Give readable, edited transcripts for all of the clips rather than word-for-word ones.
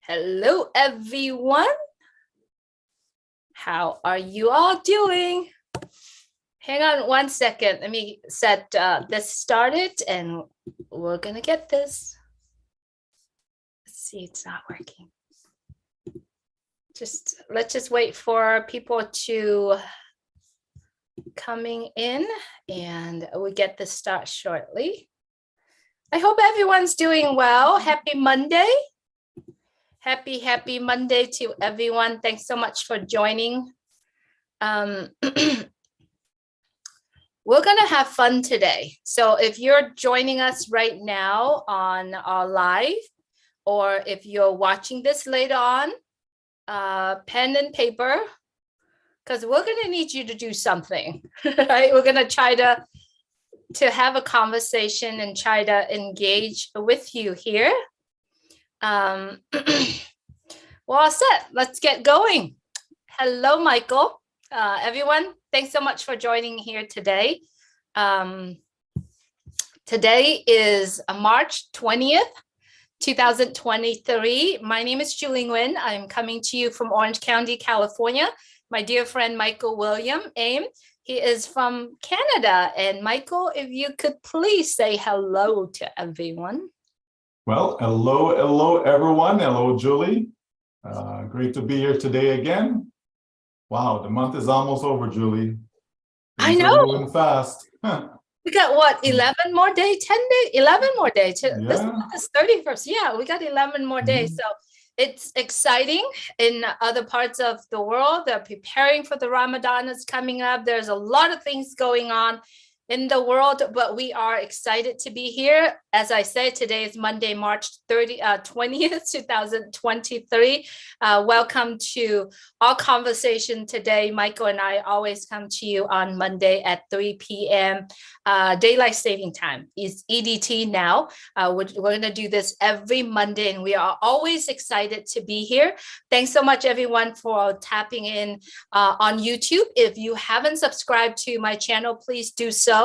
Hello, everyone. How are you all doing? Hang on one second. Let me set this started and we're going to get this. Let's see, it's not working. Let's just wait for people to coming in and we'll get this start shortly. I hope everyone's doing well. Happy Monday. Happy Monday to everyone. Thanks so much for joining. We're gonna have fun today. So if you're joining us right now on our live, or if you're watching this later on, pen and paper, because we're gonna need you to do something, right? We're gonna try to have a conversation and try to engage with you here. Well, all set. Let's get going. Hello, Michael. Everyone, thanks so much for joining here today. Today is March 20th, 2023. My name is JulieNguyen. I'm coming to you from Orange County, California. My dear friend, Michael William Aim. He is from Canada. And Michael, if you could please say hello to everyone. Well, hello, everyone. Hello, Julie. Great to be here today again. Wow, the month is almost over, Julie. I know. Moving fast. We got what, 11 more days, 10 days, 11 more days. Yeah. This month is 31st. Yeah, we got 11 more days. So it's exciting. In other parts of the world, they're preparing for the Ramadan is coming up. There's a lot of things going on in the world, but we are excited to be here. As I said, today is Monday, March 20th, 2023. Welcome to our conversation today. Michael and I always come to you on Monday at 3 p.m. Daylight saving time is EDT now. We're going to do this every Monday, and we are always excited to be here. Thanks so much, everyone, for tapping in on YouTube. If you haven't subscribed to my channel, please do so.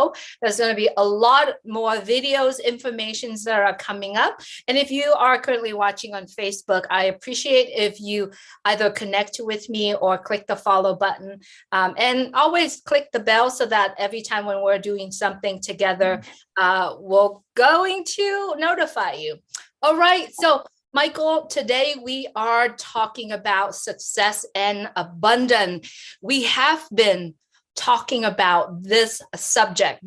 There's going to be a lot more videos, informations that are coming up. And if you are currently watching on Facebook, I appreciate if you either connect with me or click the follow button. And always click the bell so that every time when we're doing something together, we're going to notify you. All right. So Michael, today we are talking about success and abundance. We have been talking about this subject,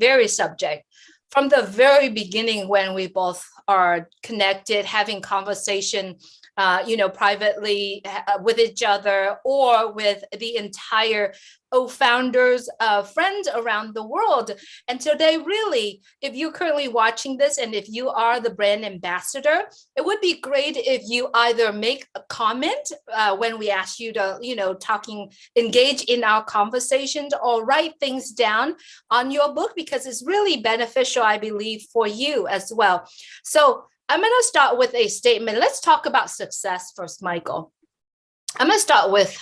from the very beginning when we both are connected, having conversation, privately with each other or with the entire founders, friends around the world. And today, really, if you're currently watching this and if you are the brand ambassador, it would be great if you either make a comment when we ask you to, engage in our conversations, or write things down on your book, because it's really beneficial, I believe, for you as well. So I'm going to start with a statement. Let's talk about success first, Michael. I'm going to start with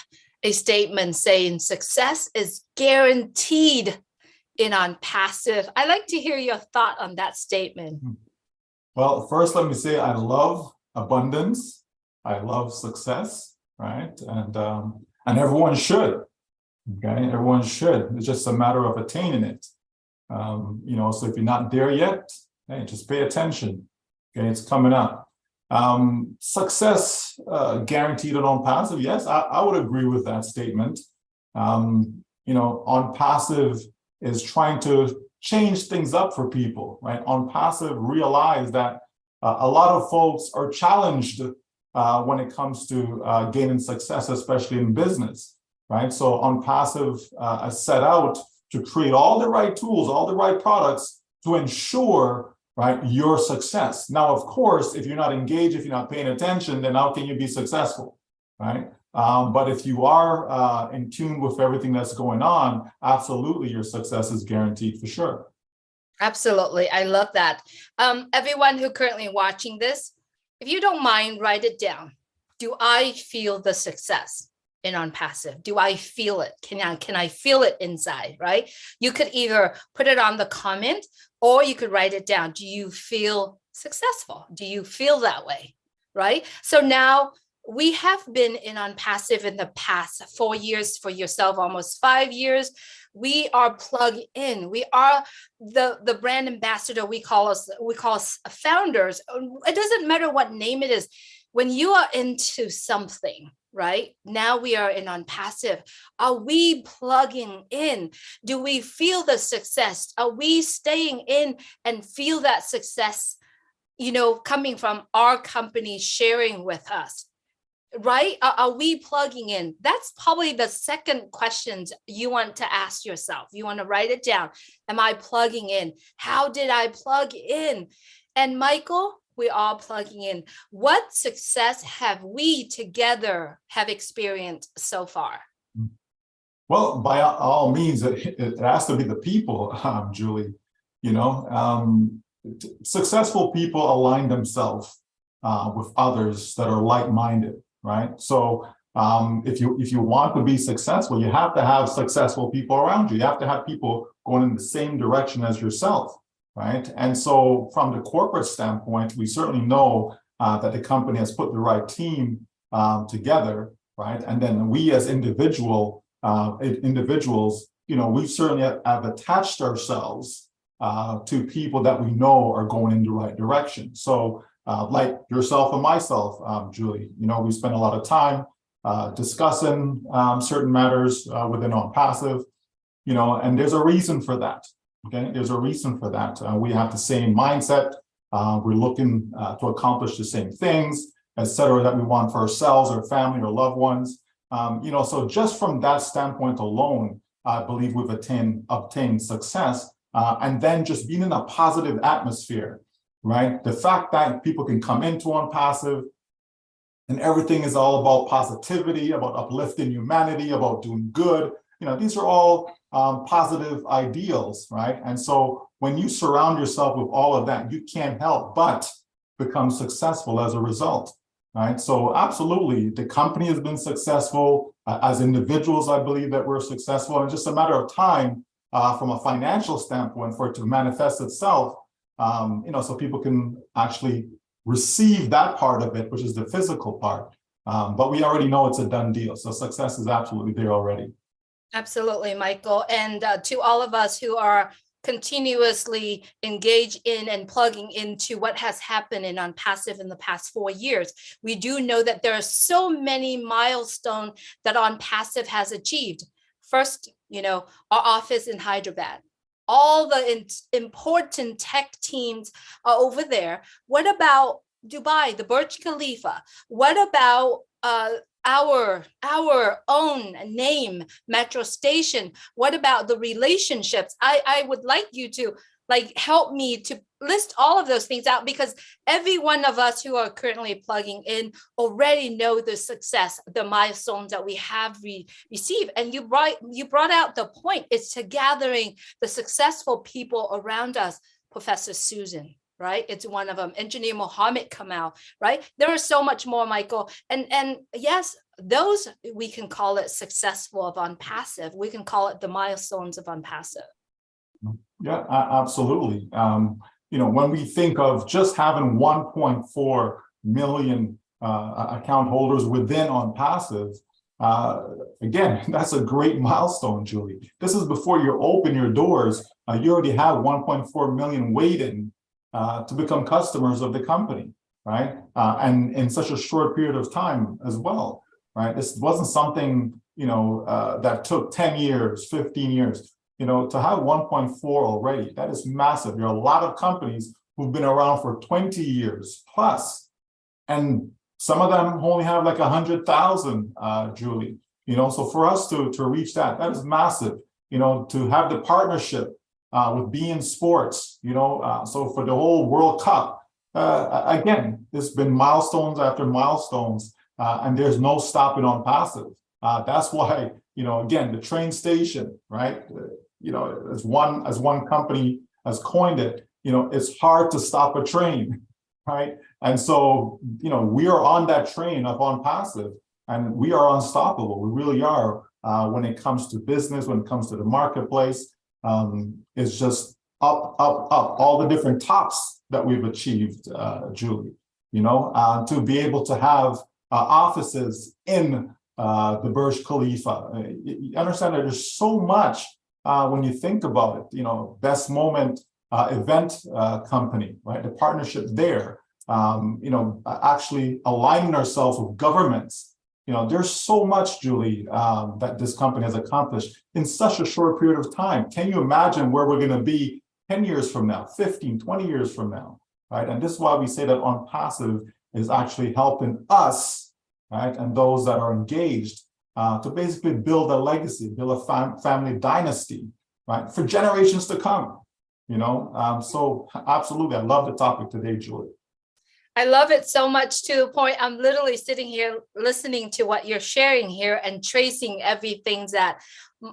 a statement saying success is guaranteed in ONPASSIVE. I'd like to hear your thought on that statement. Well, first, let me say I love abundance. I love success, right? And everyone should, okay? Everyone should. It's just a matter of attaining it. So if you're not there yet, hey, just pay attention. Okay, it's coming up. Success guaranteed on ONPASSIVE. Yes, I would agree with that statement. ONPASSIVE is trying to change things up for people, right? ONPASSIVE realize that a lot of folks are challenged when it comes to gaining success, especially in business, right? So ONPASSIVE is set out to create all the right tools, all the right products to ensure, right, your success. Now, of course, if you're not engaged, if you're not paying attention, then how can you be successful, right? But if you are in tune with everything that's going on, absolutely, your success is guaranteed for sure. Absolutely. I love that. Everyone who currently watching this, if you don't mind, write it down. Do I feel the success in ONPASSIVE? Do I feel it? Can I feel it inside, right? You could either put it on the comment or you could write it down. Do you feel successful? Do you feel that way, right? So now we have been in ONPASSIVE in the past 4 years, for yourself, almost 5 years. We are plugged in. We are the brand ambassador. We call us founders. It doesn't matter what name it is. When you are into something, right? Now we are in ONPASSIVE. Are we plugging in? Do we feel the success? Are we staying in and feel that success, coming from our company sharing with us? Right? Are we plugging in? That's probably the second questions you want to ask yourself. You want to write it down. Am I plugging in? How did I plug in? And Michael, we're all plugging in. What success have we together have experienced so far? Well, by all means, it has to be the people, Julie. Successful people align themselves with others that are like-minded, right? So if you want to be successful, you have to have successful people around you. You have to have people going in the same direction as yourself, right? And so from the corporate standpoint, we certainly know that the company has put the right team together, right? And then we as individuals, we certainly have attached ourselves to people that we know are going in the right direction. So like yourself and myself, Julie, we spend a lot of time discussing certain matters within ONPASSIVE, and there's a reason for that. Okay, there's a reason for that. We have the same mindset. We're looking to accomplish the same things, et cetera, that we want for ourselves, our family, or loved ones. So just from that standpoint alone, I believe we've obtained success. And then just being in a positive atmosphere, right? The fact that people can come into ONPASSIVE and everything is all about positivity, about uplifting humanity, about doing good. These are all positive ideals, right? And so when you surround yourself with all of that, you can't help but become successful as a result, right? So absolutely, the company has been successful. As individuals, I believe that we're successful. And it's just a matter of time from a financial standpoint for it to manifest itself, so people can actually receive that part of it, which is the physical part. But we already know it's a done deal. So success is absolutely there already. Absolutely, Michael. And to all of us who are continuously engaged in and plugging into what has happened in ONPASSIVE in the past 4 years, we do know that there are so many milestones that ONPASSIVE has achieved. First, our office in Hyderabad. All the important tech teams are over there. What about Dubai, the Burj Khalifa? What about our own name, metro station? What about the relationships? I would like you to help me to list all of those things out, because every one of us who are currently plugging in already know the success, the milestones that we have received. And you brought out the point. It's to gathering the successful people around us. Professor Susan, right? It's one of them. Engineer Mohammed Kamal, right? There are so much more, Michael. And yes, those, we can call it successful of ONPASSIVE. We can call it the milestones of ONPASSIVE. Yeah, absolutely. When we think of just having 1.4 million account holders within ONPASSIVE, again, that's a great milestone, Julie. This is before you open your doors. You already have 1.4 million waiting to become customers of the company, right? And in such a short period of time as well, right? This wasn't something, that took 10 years, 15 years. To have 1.4 already, that is massive. There are a lot of companies who've been around for 20 years plus, and some of them only have like 100,000, Julie. So for us to reach that is massive. To have the partnership with beIN Sports, so for the whole World Cup, again, there's been milestones after milestones, and there's no stopping ONPASSIVE. That's why, again, the train station, right? As one company has coined it, it's hard to stop a train, right? And so, we are on that train of ONPASSIVE, and we are unstoppable. We really are when it comes to business, when it comes to the marketplace. It's just up, up, up, all the different tops that we've achieved, Julie, to be able to have offices in the Burj Khalifa. You understand that there's so much when you think about it. You know, Best Moment event company, right? The partnership there. You know, actually aligning ourselves with governments. You know, there's so much, Julie, that this company has accomplished in such a short period of time. Can you imagine where we're going to be 10 years from now, 15, 20 years from now, right? And this is why we say that ONPASSIVE is actually helping us, right, and those that are engaged to basically build a legacy, build a family dynasty, right, for generations to come. You know, so absolutely, I love the topic today, Julie. I love it so much, to the point I'm literally sitting here listening to what you're sharing here and tracing everything that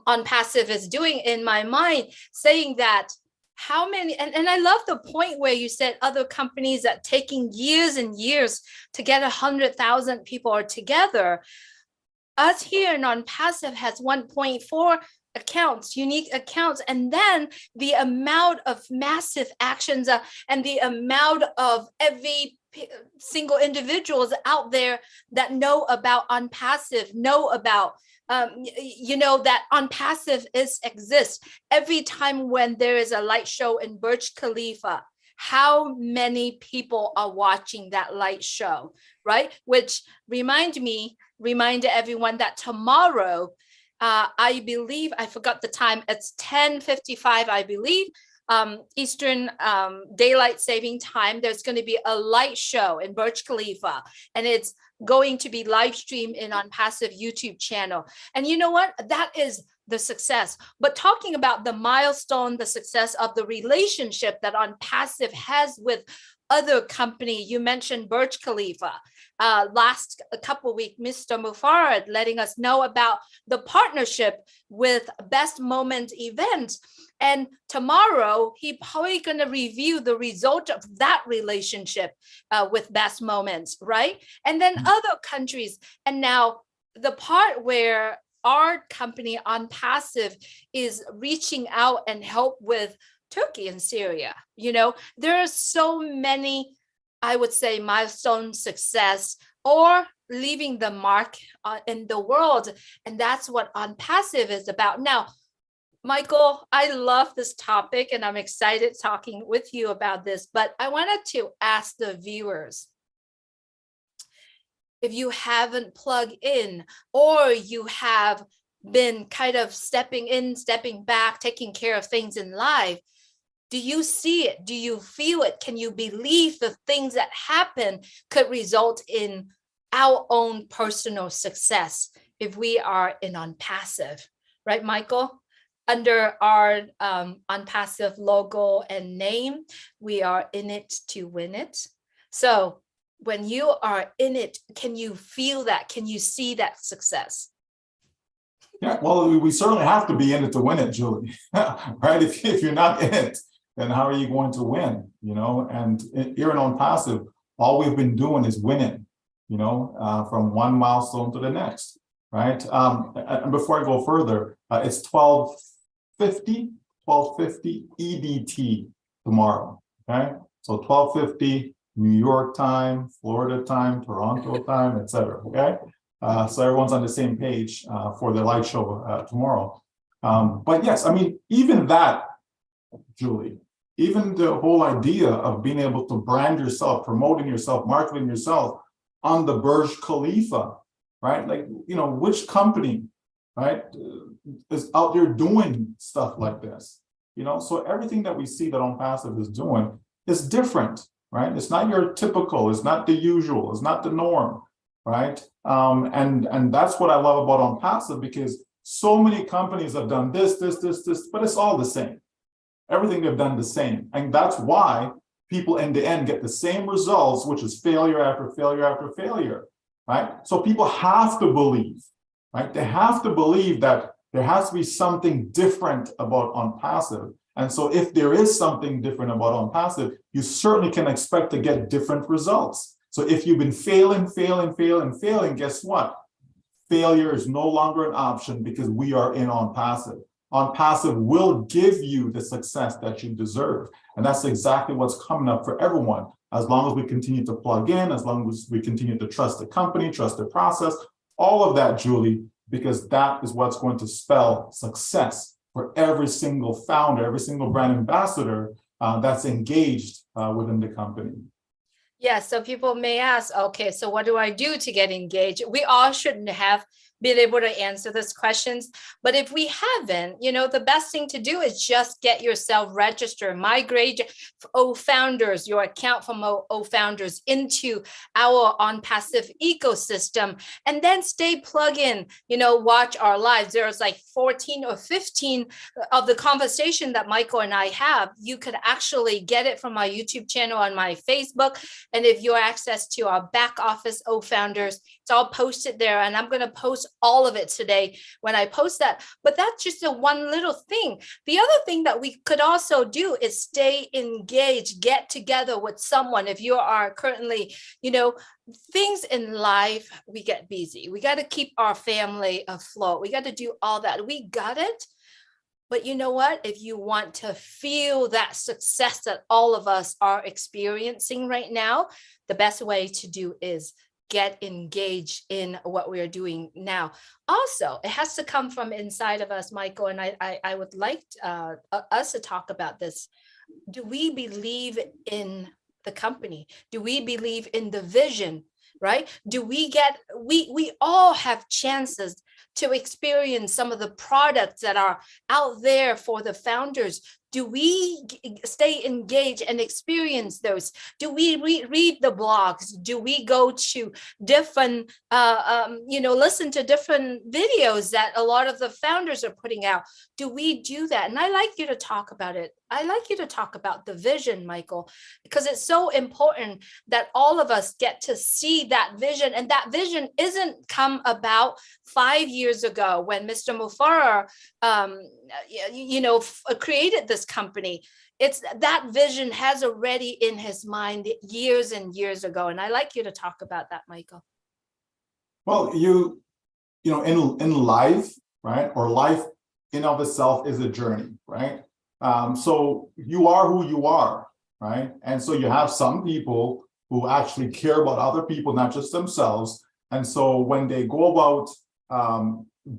ONPASSIVE is doing in my mind, saying that how many, and I love the point where you said other companies that taking years and years to get 100,000 people are together. Us here in ONPASSIVE has 1.4 accounts, unique accounts, and then the amount of massive actions and the amount of every single individuals out there that know about ONPASSIVE, know about you know, that ONPASSIVE exists. Every time when there is a light show in Burj Khalifa, how many people are watching that light show, right? Which remind everyone that tomorrow, I believe, I forgot the time, it's 10:55, I believe, Eastern daylight saving time, there's going to be a light show in Burj Khalifa, and it's going to be live streamed in ONPASSIVE YouTube channel. And you know what? That is the success. But talking about the milestone, the success of the relationship that ONPASSIVE has with other company, you mentioned Burj Khalifa. Last couple of weeks, Mr. Mufareh letting us know about the partnership with Best Moment event. And tomorrow, he's probably going to review the result of that relationship with Best Moments, right? And then other countries. And now the part where our company ONPASSIVE is reaching out and help with Turkey and Syria. You know, there are so many, I would say, milestone success or leaving the mark in the world. And that's what ONPASSIVE is about. Now, Michael, I love this topic and I'm excited talking with you about this, but I wanted to ask the viewers, if you haven't plugged in or you have been kind of stepping in, stepping back, taking care of things in life, do you see it? Do you feel it? Can you believe the things that happen could result in our own personal success if we are in ONPASSIVE, right, Michael? Under our ONPASSIVE logo and name, we are in it to win it. So when you are in it, can you feel that? Can you see that success? Yeah, well, we certainly have to be in it to win it, Julie, right? If you're not in it, then how are you going to win, you know? And here in ONPASSIVE, all we've been doing is winning, you know, from one milestone to the next, right? And before I go further, it's 12:50 EDT tomorrow, okay? So 12:50 New York time, Florida time, Toronto time, etc. Okay, so everyone's on the same page for the light show tomorrow. But yes, I mean, even that, Julie, even the whole idea of being able to brand yourself, promoting yourself, marketing yourself on the Burj Khalifa, right? Like, you know, which company, right, is out there doing stuff like this? You know, so everything that we see that ONPASSIVE is doing is different. Right? It's not your typical, it's not the usual, it's not the norm, right? And that's what I love about ONPASSIVE, because so many companies have done this, but it's all the same. Everything they've done the same. And that's why people in the end get the same results, which is failure after failure after failure, right? So people have to believe, right? They have to believe that there has to be something different about ONPASSIVE. And so if there is something different about ONPASSIVE, you certainly can expect to get different results. So if you've been failing, guess what? Failure is no longer an option, because we are in ONPASSIVE. ONPASSIVE will give you the success that you deserve. And that's exactly what's coming up for everyone. as long as we continue to plug in, as long as we continue to trust the company, trust the process, all of that, Julie, because that is what's going to spell success for every single founder, every single brand ambassador that's engaged within the company. Yeah, so people may ask, okay, so what do I do to get engaged? We all shouldn't have been able to answer these questions. But if we haven't, the best thing to do is just get yourself registered, migrate founders, your account from founders into our ONPASSIVE ecosystem, and then stay plugged in, watch our lives. There's like 14 or 15 of the conversation that Michael and I have. You could actually get it from my YouTube channel on my Facebook. And if you have access to our back office founders, it's all posted there. And I'm going to post all of it today when I post that. But that's just a one little thing. The other thing that we could also do is stay engaged, get together with someone. If you are currently, things in life, we get busy. We got to keep our family afloat. We got to do all that. We got it. But you know what? If you want to feel that success that all of us are experiencing right now, the best way to do is get engaged in what we are doing now. Also, it has to come from inside of us, Michael, and I would like us to talk about this. Do we believe in the company? Do we believe in the vision, right? Do we we all have chances to experience some of the products that are out there for the founders? Do we stay engaged and experience those? Do we read the blogs? Do we go to different, listen to different videos that a lot of the founders are putting out? Do we do that? And I like you to talk about it. I like you to talk about the vision, Michael, because it's so important that all of us get to see that vision. And that vision isn't come about 5 years ago when Mr. Mufareh, created this company. It's that vision has already in his mind years and years ago. And I like you to talk about that, Michael. Well, in life, right? Or life in of itself is a journey, right? So you are who you are, right? And so you have some people who actually care about other people, not just themselves. And so when they go about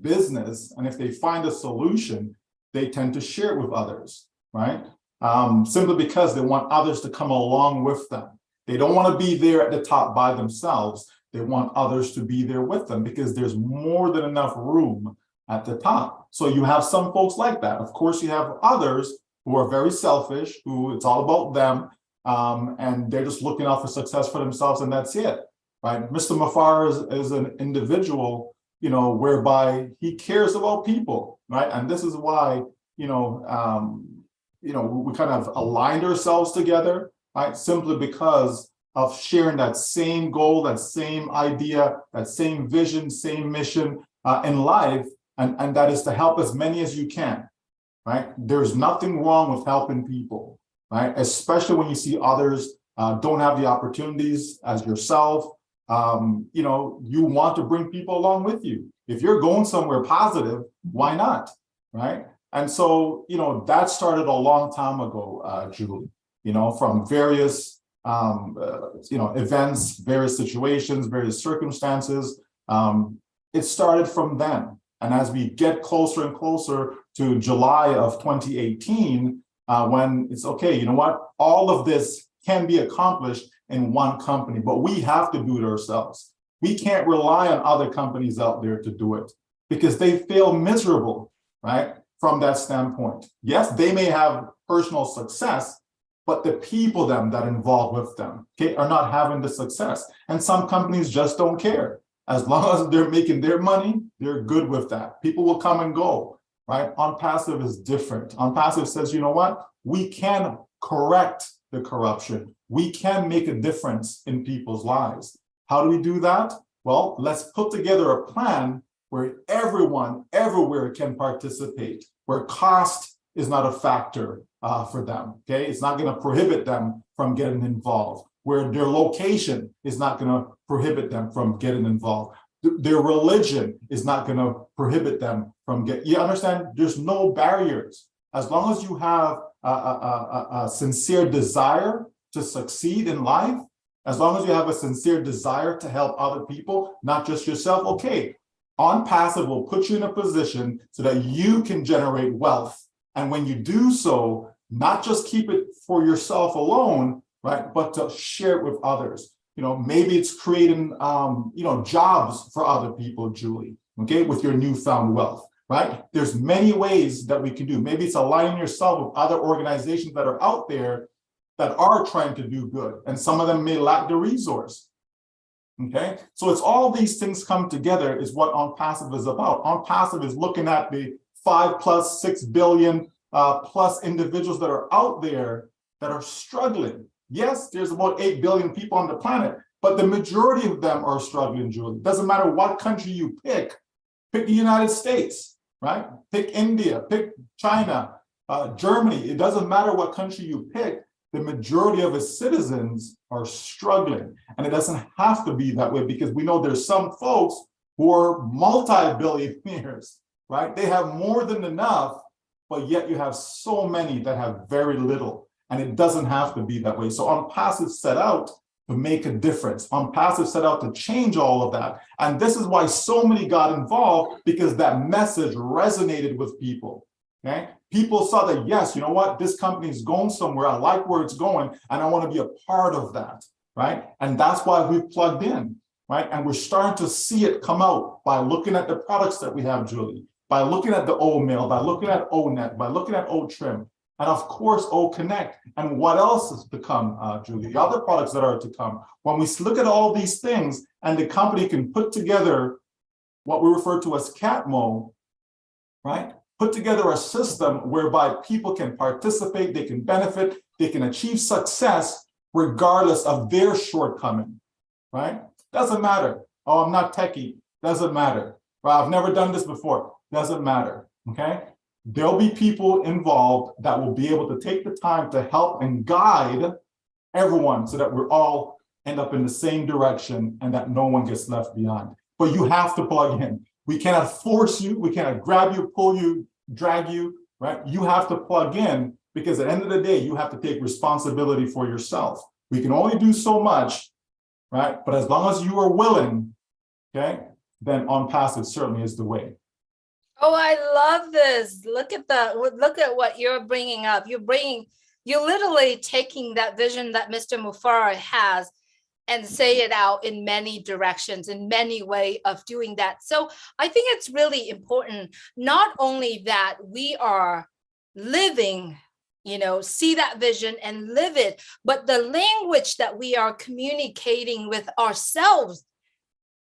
business, and if they find a solution, they tend to share it with others, right? Simply because they want others to come along with them. They don't want to be there at the top by themselves. They want others to be there with them because there's more than enough room at the top. So you have some folks like that. Of course, you have others who are very selfish, who it's all about them, and they're just looking out for success for themselves, and that's it, right? Mr. Mufareh is an individual, whereby he cares about people, right? And this is why, we kind of aligned ourselves together, right? Simply because of sharing that same goal, that same idea, that same vision, same mission in life. And that is to help as many as you can, right? There's nothing wrong with helping people, right? Especially when you see others don't have the opportunities as yourself. You want to bring people along with you. If you're going somewhere positive, why not, right? And so, that started a long time ago, Julie, from various, events, various situations, various circumstances. It started from then. And as we get closer and closer to July of 2018, when it's okay, you know what, all of this can be accomplished in one company, but we have to do it ourselves. We can't rely on other companies out there to do it because they fail miserable, right? From that standpoint. Yes, they may have personal success, but the people that involved with them, okay, are not having the success. And some companies just don't care. As long as they're making their money, they're good with that. People will come and go, right? ONPASSIVE is different. ONPASSIVE says, you know what? We can correct the corruption. We can make a difference in people's lives. How do we do that? Well, let's put together a plan where everyone, everywhere can participate, where cost is not a factor for them, okay? It's not gonna prohibit them from getting involved, where their location is not gonna prohibit them from getting involved. Their religion is not gonna prohibit them from you understand? There's no barriers. As long as you have a sincere desire to succeed in life, as long as you have a sincere desire to help other people, not just yourself, okay, ONPASSIVE will put you in a position so that you can generate wealth. And when you do so, not just keep it for yourself alone, right, but to share it with others. Maybe it's creating, jobs for other people, Julie, okay, with your newfound wealth, right? There's many ways that we can do. Maybe it's aligning yourself with other organizations that are out there that are trying to do good, and some of them may lack the resource. Okay, so it's all these things come together is what ONPASSIVE is about. ONPASSIVE is looking at the 6 billion plus individuals that are out there that are struggling. Yes, there's about 8 billion people on the planet, but the majority of them are struggling, Julie. Doesn't matter what country you pick the United States, right? Pick India, pick China, Germany. It doesn't matter what country you pick. The majority of its citizens are struggling. And it doesn't have to be that way, because we know there's some folks who are multi-billionaires, right? They have more than enough, but yet you have so many that have very little. And it doesn't have to be that way. So ONPASSIVE set out to make a difference. ONPASSIVE set out to change all of that. And this is why so many got involved, because that message resonated with people. Okay, people saw that, yes, you know what, this company is going somewhere. I like where it's going, and I want to be a part of that, right? And that's why we've plugged in, right? And we're starting to see it come out by looking at the products that we have, Julie, by looking at the O-Mail, by looking at O-Net, by looking at O-Trim, and of course, O-Connect. And what else is to come, Julie? The other products that are to come. When we look at all these things, and the company can put together what we refer to as CATMO, right? Put together a system whereby people can participate, they can benefit, they can achieve success regardless of their shortcoming, right? Doesn't matter. Oh, I'm not techie. Doesn't matter. Well, I've never done this before. Doesn't matter, okay? There'll be people involved that will be able to take the time to help and guide everyone so that we're all end up in the same direction and that no one gets left behind. But you have to plug in. We cannot force you. We cannot grab you, pull you, drag you, right? You have to plug in, because at the end of the day, you have to take responsibility for yourself. We can only do so much, right? But as long as you are willing, okay, then ONPASSIVE certainly is the way. Oh, I love this. Look at what you're bringing up. You're literally taking that vision that Mr. Mufareh has and say it out in many directions, in many ways of doing that. So I think it's really important, not only that we are living, see that vision and live it, but the language that we are communicating with ourselves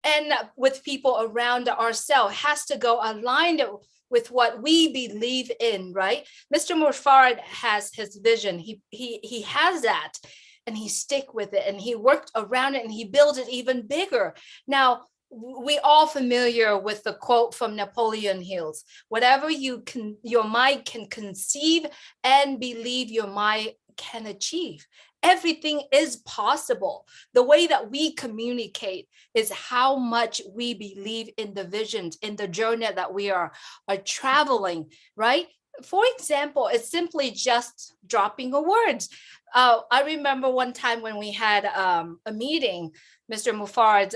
and with people around ourselves has to go aligned with what we believe in, right? Mr. Mufareh has his vision. He has that, and he stick with it, and he worked around it, and he built it even bigger. Now, we all familiar with the quote from Napoleon Hills: whatever your mind can conceive and believe, your mind can achieve. Everything is possible. The way that we communicate is how much we believe in the visions, in the journey that we are traveling, right? For example, it's simply just dropping a word. I remember one time when we had a meeting, Mr. Mufareh,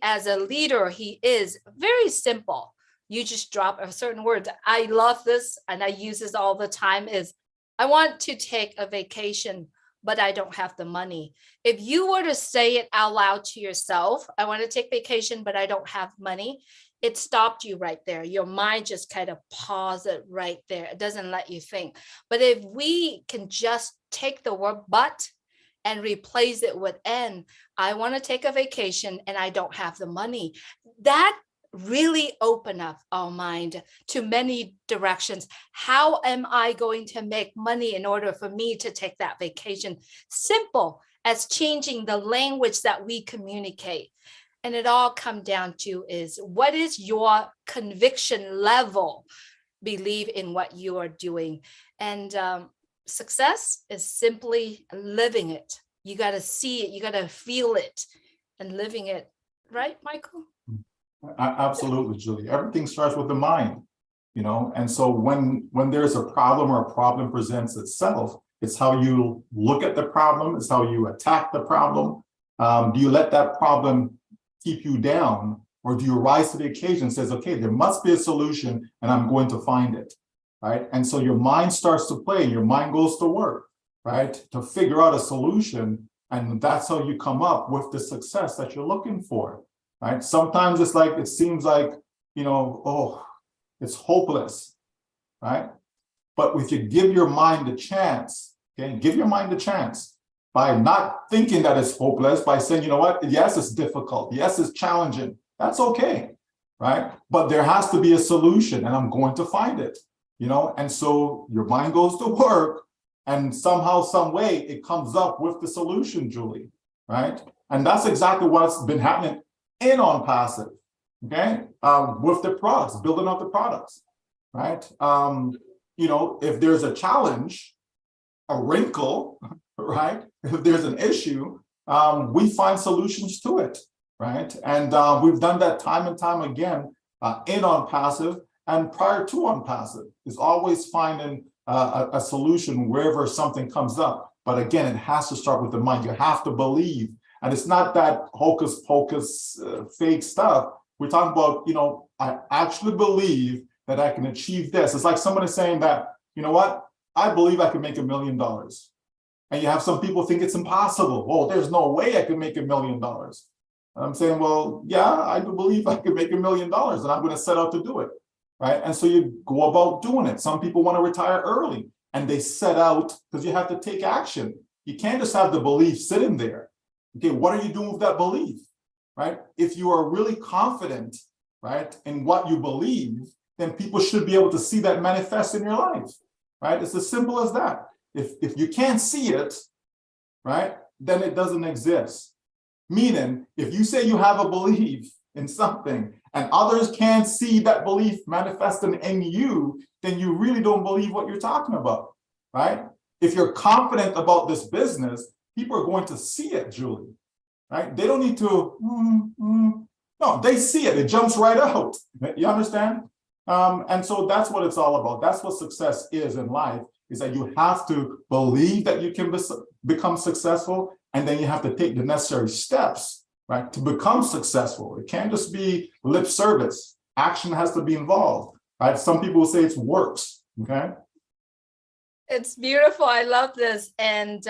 as a leader, he is very simple. You just drop a certain word. I love this, and I use this all the time, is I want to take a vacation, but I don't have the money. If you were to say it out loud to yourself, I want to take vacation, but I don't have money, it stopped you right there. Your mind just kind of paused it right there. It doesn't let you think. But if we can just take the word but and replace it with and, I want to take a vacation and I don't have the money, that really open up our mind to many directions. How am I going to make money in order for me to take that vacation? Simple as changing the language that we communicate. And it all comes down to is, what is your conviction level? Believe in what you are doing. And success is simply living it. You got to see it, you got to feel it and living it. Right, Michael? Absolutely, Julie. Everything starts with the mind, and so when there's a problem or a problem presents itself, It's how you look at the problem. It's how you attack the problem. Do you let that problem keep you down, or do you rise to the occasion and says, okay, there must be a solution and I'm going to find it, right? And so your mind starts to play, your mind goes to work, right, to figure out a solution. And that's how you come up with the success that you're looking for, right? Sometimes it's like, it seems like, oh, it's hopeless, right? But if you give your mind a chance, okay, give your mind a chance by not thinking that it's hopeless, by saying, you know what, yes, it's difficult. Yes, it's challenging. That's okay, right? But there has to be a solution and I'm going to find it, And so your mind goes to work and somehow, some way it comes up with the solution, Julie, right? And that's exactly what's been happening in ONPASSIVE, okay? With the products, building up the products, right? If there's a challenge, a wrinkle, right? If there's an issue, we find solutions to it, right? And we've done that time and time again in ONPASSIVE, and prior to ONPASSIVE is always finding a solution wherever something comes up. But again, it has to start with the mind. You have to believe, and it's not that hocus pocus fake stuff. We're talking about, I actually believe that I can achieve this. It's like somebody saying that, you know what? I believe I can make $1 million. And you have some people think it's impossible. Oh, there's no way I can make $1 million. And I'm saying, well, yeah, I do believe I can make $1 million and I'm going to set out to do it, right? And so you go about doing it. Some people want to retire early and they set out, because you have to take action. You can't just have the belief sitting there. Okay, what are you doing with that belief, right? If you are really confident, right, in what you believe, then people should be able to see that manifest in your life, right? It's as simple as that. If you can't see it, right, then it doesn't exist. Meaning, if you say you have a belief in something and others can't see that belief manifesting in you, then you really don't believe what you're talking about, right? If you're confident about this business, people are going to see it, Julie, right? They don't need to, no, they see it. It jumps right out. You understand? And so that's what it's all about. That's what success is in life, is that you have to believe that you can become successful, and then you have to take the necessary steps, right, to become successful. It can't just be lip service. Action has to be involved, right? Some people will say it's works, okay? It's beautiful. I love this. And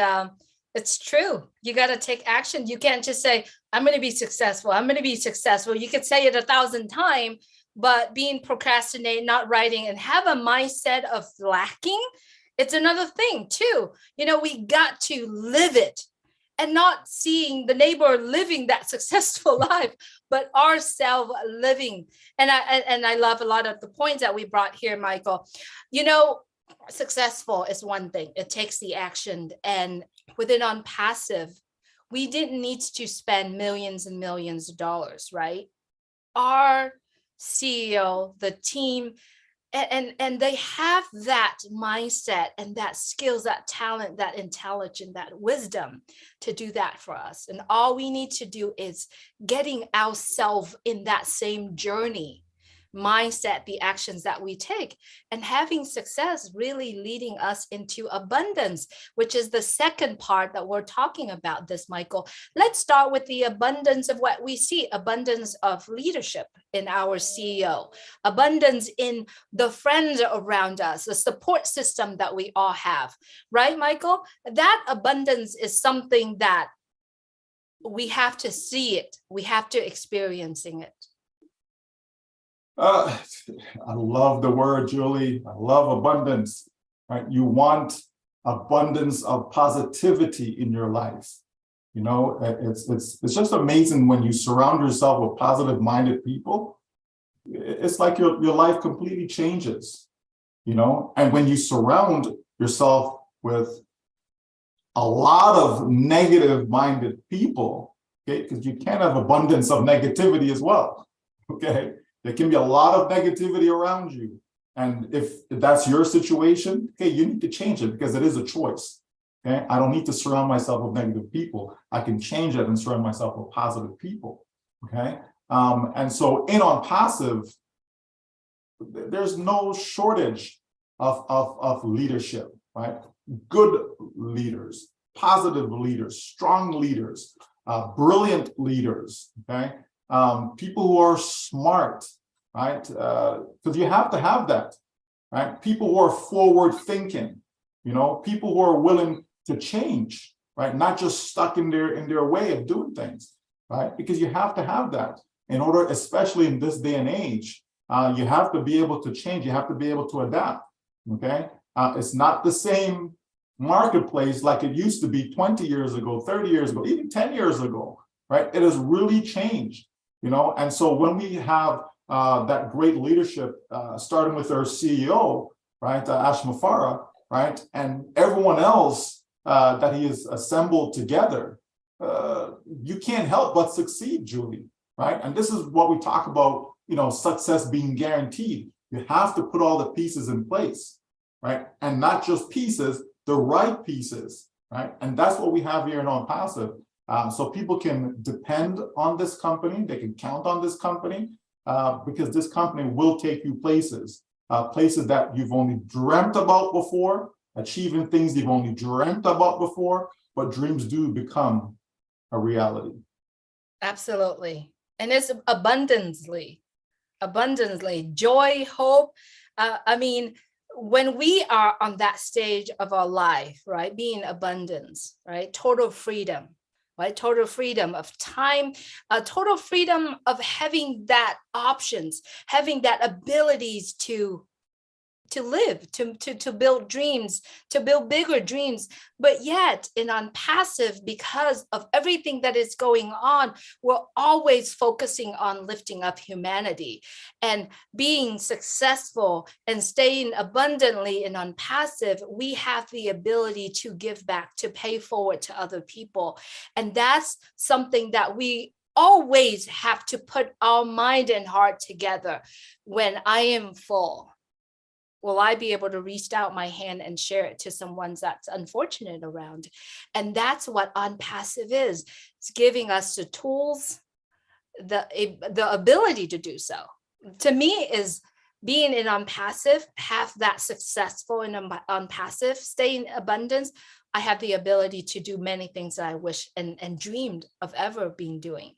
it's true. You got to take action. You can't just say, I'm going to be successful. I'm going to be successful. You could say it 1,000 times, but being procrastinate, not writing, and have a mindset of lacking, it's another thing too. We got to live it, and not seeing the neighbor living that successful life, but ourselves living. And I love a lot of the points that we brought here, Michael. Successful is one thing. It takes the action. And within ONPASSIVE, we didn't need to spend millions and millions of dollars, right? Our CEO, the team, and they have that mindset and that skills, that talent, that intelligence, that wisdom to do that for us. And all we need to do is getting ourselves in that same journey, mindset, the actions that we take, and having success really leading us into abundance, which is the second part that we're talking about this, Michael. Let's start with the abundance of what we see, abundance of leadership in our CEO, abundance in the friends around us, the support system that we all have, right, Michael? That abundance is something that we have to see it. We have to experiencing it. I love the word, Julie. I love abundance, right? You want abundance of positivity in your life. It's just amazing when you surround yourself with positive-minded people. It's like your life completely changes, And when you surround yourself with a lot of negative-minded people, okay, because you can't have abundance of negativity as well, okay? There can be a lot of negativity around you. And if that's your situation, okay, you need to change it, because it is a choice. Okay, I don't need to surround myself with negative people. I can change it and surround myself with positive people. Okay. And so in ONPASSIVE, there's no shortage of leadership, right? good leaders, positive leaders, strong leaders, brilliant leaders, okay? People who are smart, right? Because you have to have that, right? People who are forward thinking, people who are willing to change, right? Not just stuck in their way of doing things, right? Because you have to have that in order, especially in this day and age, you have to be able to change. You have to be able to adapt, okay? It's not the same marketplace like it used to be 20 years ago, 30 years ago, even 10 years ago, right? It has really changed, and so when we have that great leadership, starting with our CEO, right, Mufareh, right, and everyone else that he has assembled together, you can't help but succeed, Julie, right? And this is what we talk about, success being guaranteed. You have to put all the pieces in place, right? And not just pieces, the right pieces, right? And that's what we have here in ONPASSIVE. So people can depend on this company, they can count on this company, because this company will take you places, places that you've only dreamt about before, achieving things you've only dreamt about before, but dreams do become a reality. Absolutely. And it's abundantly joy, hope. When we are on that stage of our life, right, being abundance, right, total freedom, right, total freedom of time, total freedom of having that options, having that abilities to live, to build dreams, to build bigger dreams. But yet in ONPASSIVE, because of everything that is going on, we're always focusing on lifting up humanity and being successful and staying abundantly in ONPASSIVE. We have the ability to give back, to pay forward to other people. And that's something that we always have to put our mind and heart together. When I am full, will I be able to reach out my hand and share it to someone that's unfortunate around? And that's what ONPASSIVE is. It's giving us the tools, the ability to do so. To me, is being in ONPASSIVE, have that successful in ONPASSIVE, stay in abundance. I have the ability to do many things that I wish and dreamed of ever being doing.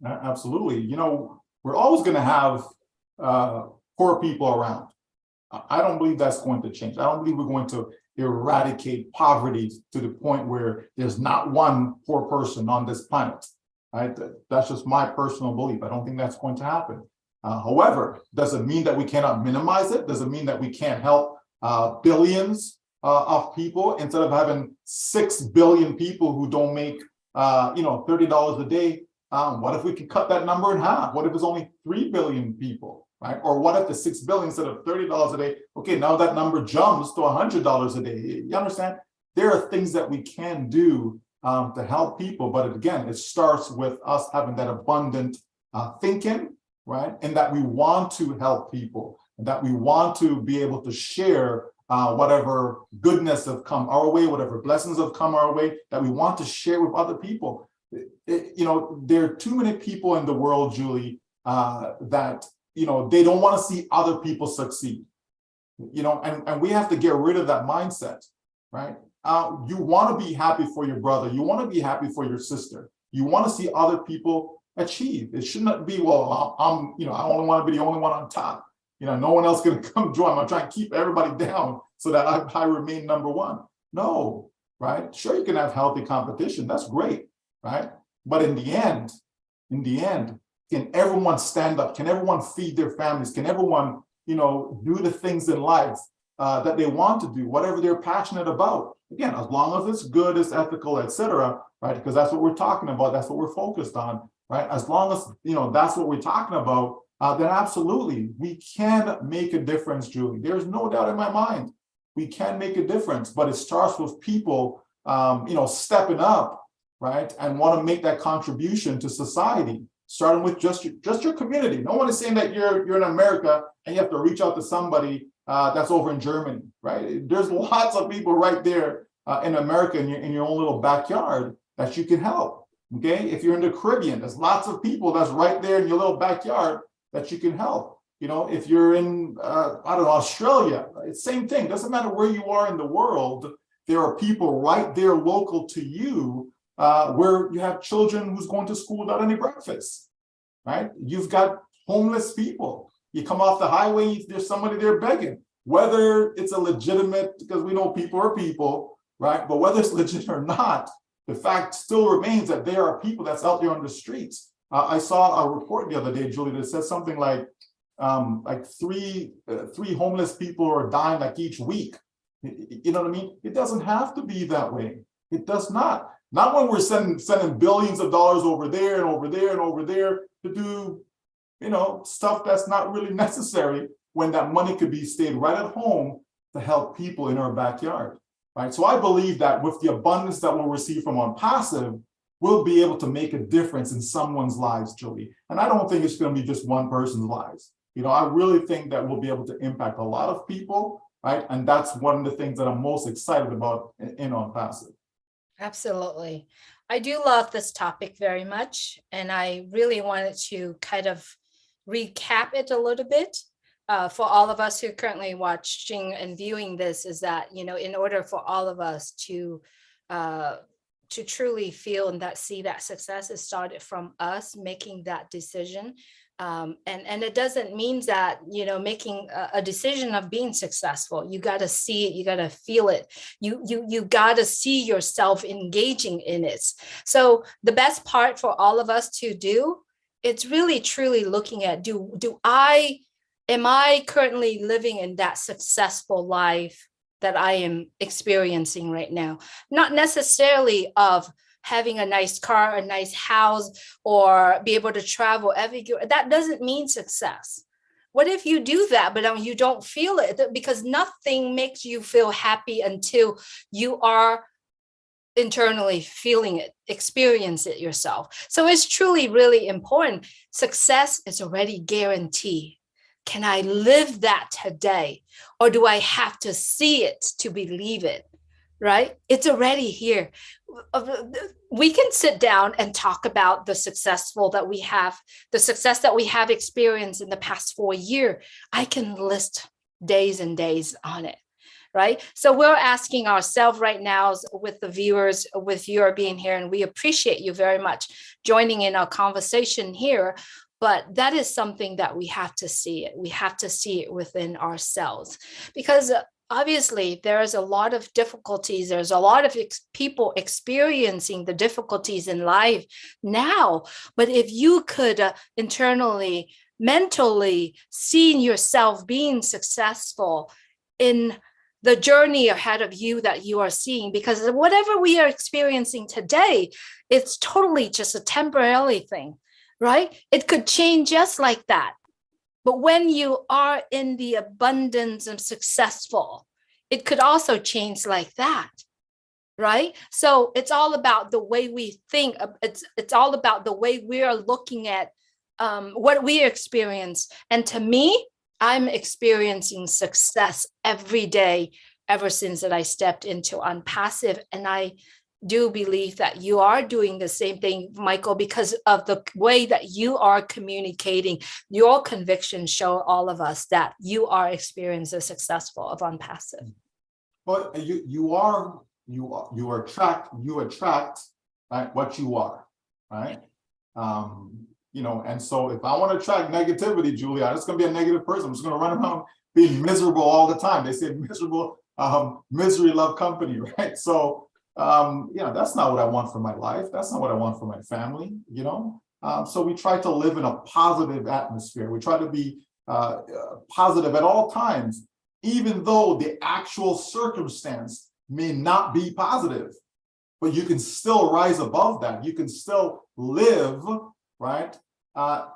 Absolutely. We're always going to have poor people around. I don't believe that's going to change. I don't believe we're going to eradicate poverty to the point where there's not one poor person on this planet, right? That's just my personal belief. I don't think that's going to happen. However, does it mean that we cannot minimize it? Does it mean that we can't help billions of people instead of having 6 billion people who don't make $30 a day? What if we could cut that number in half? What if it's only 3 billion people? Right? Or what if the 6 billion instead of $30 a day? Okay, now that number jumps to $100 a day. You understand? There are things that we can do to help people, but again, it starts with us having that abundant thinking, right? And that we want to help people, and that we want to be able to share whatever goodness have come our way, whatever blessings have come our way, that we want to share with other people. There are too many people in the world, Julie, that they don't want to see other people succeed, and we have to get rid of that mindset, right? You want to be happy for your brother. You want to be happy for your sister. You want to see other people achieve. It shouldn't be, well, I only want to be the only one on top. No one else can come join. I'm trying to keep everybody down so that I remain number one. No, right? Sure, you can have healthy competition. That's great, right? But in the end, can everyone stand up? Can everyone feed their families? Can everyone, do the things in life that they want to do, whatever they're passionate about? Again, as long as it's good, it's ethical, etc., right? Because that's what we're talking about. That's what we're focused on, right? As long as, that's what we're talking about, then absolutely, we can make a difference, Julie. There's no doubt in my mind. We can make a difference, but it starts with people, stepping up, right? And want to make that contribution to society, starting with just your community. No one is saying that you're in America and you have to reach out to somebody that's over in Germany, right? There's lots of people right there in America in your own little backyard that you can help, okay? If you're in the Caribbean, there's lots of people that's right there in your little backyard that you can help. If you're in, I don't know, Australia, it's same thing. Doesn't matter where you are in the world, there are people right there local to you where you have children who's going to school without any breakfast, right? You've got homeless people. You come off the highway, there's somebody there begging. Whether it's a legitimate, because we know people are people, right? But whether it's legit or not, the fact still remains that there are people that's out there on the streets. I saw a report the other day, Julie, that said something like three homeless people are dying like each week. You know what I mean? It doesn't have to be that way. It does not. Not when we're sending billions of dollars over there and over there and over there to do, stuff that's not really necessary, when that money could be stayed right at home to help people in our backyard, right? So I believe that with the abundance that we'll receive from ONPASSIVE, we'll be able to make a difference in someone's lives, Julie. And I don't think it's going to be just one person's lives. I really think that we'll be able to impact a lot of people, right? And that's one of the things that I'm most excited about in ONPASSIVE. Absolutely. I do love this topic very much. And I really wanted to kind of recap it a little bit for all of us who are currently watching and viewing this, is that, in order for all of us to truly feel and see that success, is started from us making that decision. And it doesn't mean that, making a decision of being successful, you got to see it, you got to feel it, you got to see yourself engaging in it. So the best part for all of us to do, it's really truly looking at, am I currently living in that successful life that I am experiencing right now? Not necessarily of having a nice car, a nice house, or be able to travel every year. That doesn't mean success. What if you do that, but you don't feel it? Because nothing makes you feel happy until you are internally feeling it, experience it yourself. So it's truly really important. Success is already guaranteed. Can I live that today? Or do I have to see it to believe it? Right? It's already here. We can sit down and talk about the success that we have experienced in the past 4 years. I can list days and days on it. Right? So we're asking ourselves right now, with the viewers, with your being here, and we appreciate you very much joining in our conversation here. But that is something that we have to see it. We have to see it within ourselves, because obviously there is a lot of difficulties. There's a lot of people experiencing the difficulties in life now. But if you could internally, mentally see yourself being successful in the journey ahead of you that you are seeing, because whatever we are experiencing today, it's totally just a temporary thing, right? It could change just like that. But when you are in the abundance and successful, it could also change like that, right? So it's all about the way we think. It's all about the way we are looking at what we experience. And to me, I'm experiencing success every day ever since that I stepped into ONPASSIVE. And I do believe that you are doing the same thing, Michael, because of the way that you are communicating. Your convictions show all of us that you are experiencing successful of ONPASSIVE. Well, you attract right, what you are, right? And so if I want to attract negativity, Julia, I'm just going to be a negative person. I'm just going to run around being miserable all the time. They say miserable, misery love company, right? So, that's not what I want for my life. That's not what I want for my family, So we try to live in a positive atmosphere. We try to be positive at all times, even though the actual circumstance may not be positive. But you can still rise above that. You can still live, right,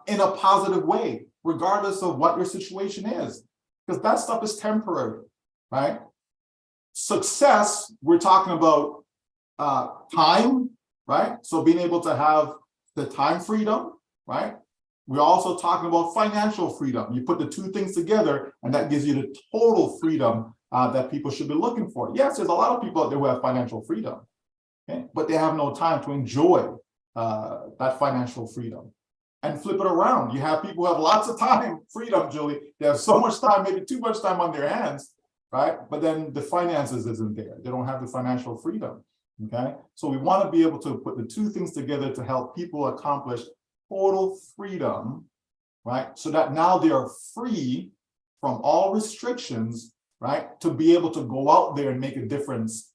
in a positive way, regardless of what your situation is, because that stuff is temporary, right? Success, we're talking about time, right? So being able to have the time freedom, right? We're also talking about financial freedom. You put the two things together, and that gives you the total freedom that people should be looking for. Yes, there's a lot of people out there who have financial freedom, okay? But they have no time to enjoy that financial freedom. and flip it around. You have people who have lots of time, freedom, Julie. They have so much time, maybe too much time on their hands, right? But then the finances isn't there. They don't have the financial freedom, okay? So we want to be able to put the two things together to help people accomplish total freedom, right? So that now they are free from all restrictions, right? To be able to go out there and make a difference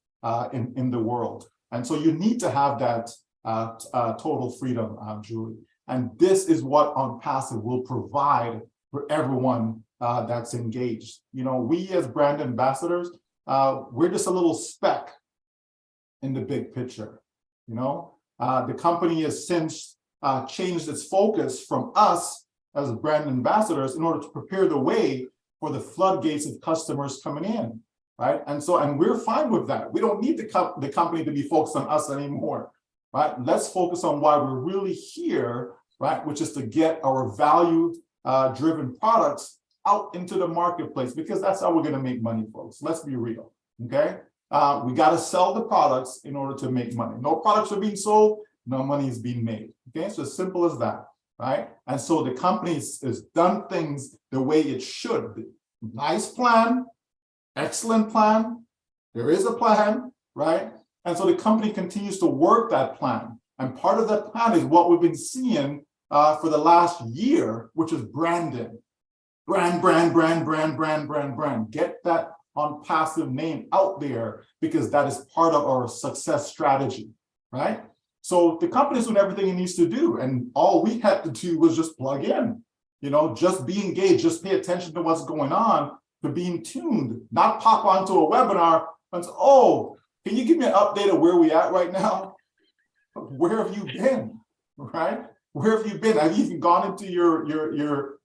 in the world. And so you need to have that total freedom, Julie. And this is what ONPASSIVE will provide for everyone that's engaged. You know, we as brand ambassadors, we're just a little speck in the big picture. You know, the company has since changed its focus from us as brand ambassadors in order to prepare the way for the floodgates of customers coming in, right? And so, and we're fine with that. We don't need the company to be focused on us anymore. Right? Let's focus on why we're really here, right? Which is to get our value-driven products out into the marketplace, because that's how we're going to make money, folks. Let's be real, okay? We got to sell the products in order to make money. No products are being sold, no money is being made, okay? So as simple as that, right? And so the company has done things the way it should be. Nice plan, excellent plan. There is a plan, right? And so the company continues to work that plan. And part of that plan is what we've been seeing for the last year, which is branding. Brand. Get that ONPASSIVE name out there, because that is part of our success strategy, right? So the company is doing everything it needs to do. And all we had to do was just plug in, you know, just be engaged, just pay attention to what's going on, to being tuned, not pop onto a webinar and say, oh, can you give me an update of where we at right now? Where have you been, right? Where have you been? Have you even gone into your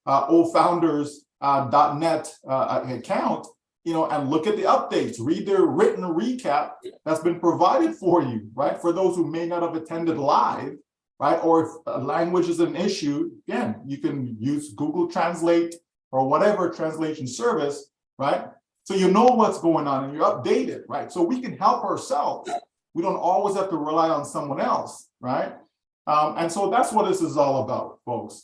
oldfounders.net account, you know, and look at the updates, read their written recap that's been provided for you, right? For those who may not have attended live, right? Or if language is an issue, again, you can use Google Translate or whatever translation service, right? So you know what's going on and you're updated, right? So we can help ourselves. We don't always have to rely on someone else, right? And so that's what this is all about, folks.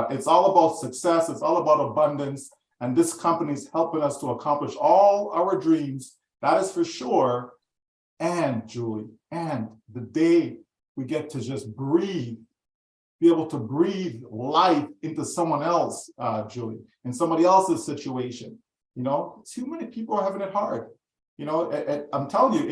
It's all about success. It's all about abundance. And this company is helping us to accomplish all our dreams. That is for sure. And Julie, and the day we get to just breathe, be able to breathe life into someone else, Julie, in somebody else's situation. You know, too many people are having it hard. You know, I'm telling you,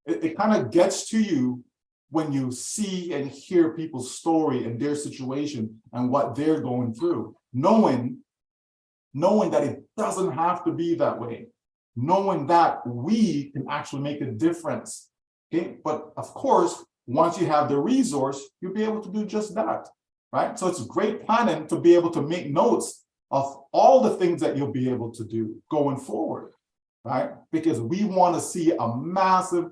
it kind of gets to you when you see and hear people's story and their situation and what they're going through, knowing that it doesn't have to be that way, knowing that we can actually make a difference. Okay, but of course, once you have the resource, you'll be able to do just that, right? So it's great planning to be able to make notes of all the things that you'll be able to do going forward, right? Because we want to see a massive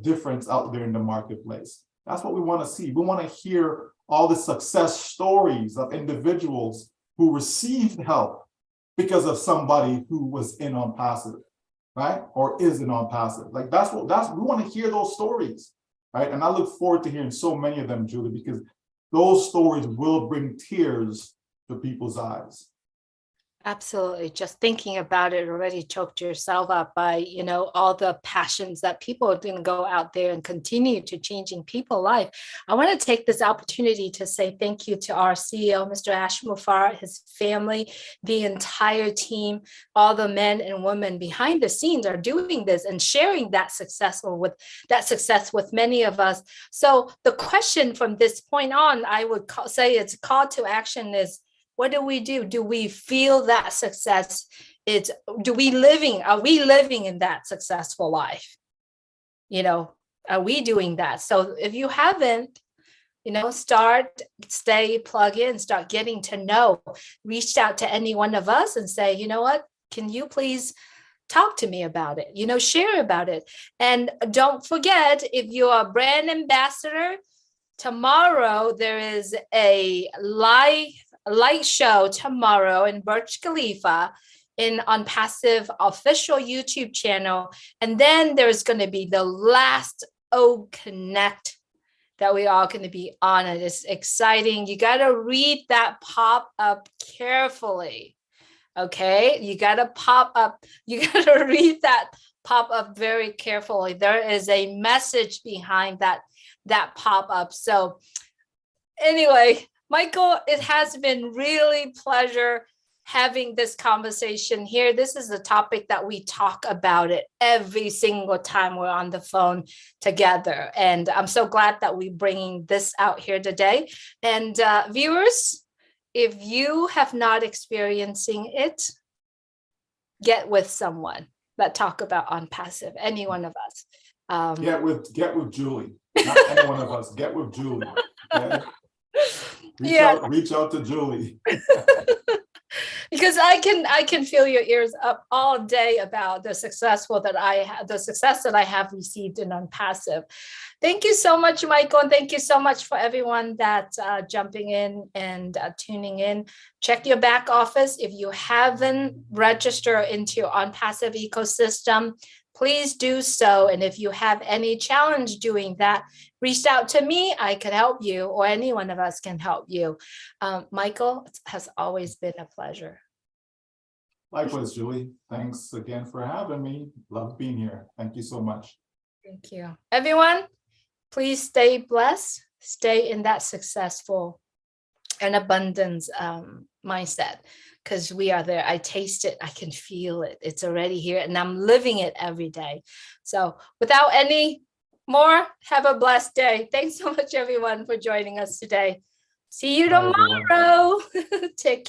difference out there in the marketplace. That's what we want to see. We want to hear all the success stories of individuals who received help because of somebody who was in ONPASSIVE, right? Or is in ONPASSIVE. Like we want to hear those stories, right? And I look forward to hearing so many of them, Julie, because those stories will bring tears to people's eyes. Absolutely. Just thinking about it already choked yourself up by, you know, all the passions that people are going to go out there and continue to changing people's life. I want to take this opportunity to say thank you to our CEO, Mr. Ash Mufareh, his family, the entire team, all the men and women behind the scenes are doing this and sharing that success with many of us. So the question from this point on, I would say it's a call to action is, what do we do? Do we feel that success? Are we living in that successful life? You know, are we doing that? So if you haven't, you know, plug in, start getting to know, reach out to any one of us and say, you know what, can you please talk to me about it? You know, share about it. And don't forget, if you're a brand ambassador, tomorrow there is a light show tomorrow in Burj Khalifa in ONPASSIVE official YouTube channel. And then there's going to be the last O Connect that we all going to be on it. It's exciting. You got to read that pop-up carefully. Okay, you got to read that pop-up very carefully. There is a message behind that pop-up. So anyway, Michael, it has been really pleasure having this conversation here. This is a topic that we talk about it every single time we're on the phone together. And I'm so glad that we're bringing this out here today. And viewers, if you have not experiencing it, get with someone that talk about ONPASSIVE, any one of us. Get with Julie, not any one of us. Get with Julie. Okay? Reach out to Julie. Because I can feel your ears up all day about the success that I have received in ONPASSIVE. Thank you so much, Michael, and thank you so much for everyone that's jumping in and tuning in. Check your back office. If you haven't registered into your ONPASSIVE ecosystem, please do so. And if you have any challenge doing that, reach out to me. I can help you, or any one of us can help you. Michael, it has always been a pleasure. Likewise, Julie. Thanks again for having me. Love being here. Thank you so much. Thank you. Everyone, please stay blessed. Stay in that successful and abundance mindset, because we are there. I taste it. I can feel it. It's already here, and I'm living it every day. So without any more, have a blessed day. Thanks so much, everyone, for joining us today. See you tomorrow. Take care.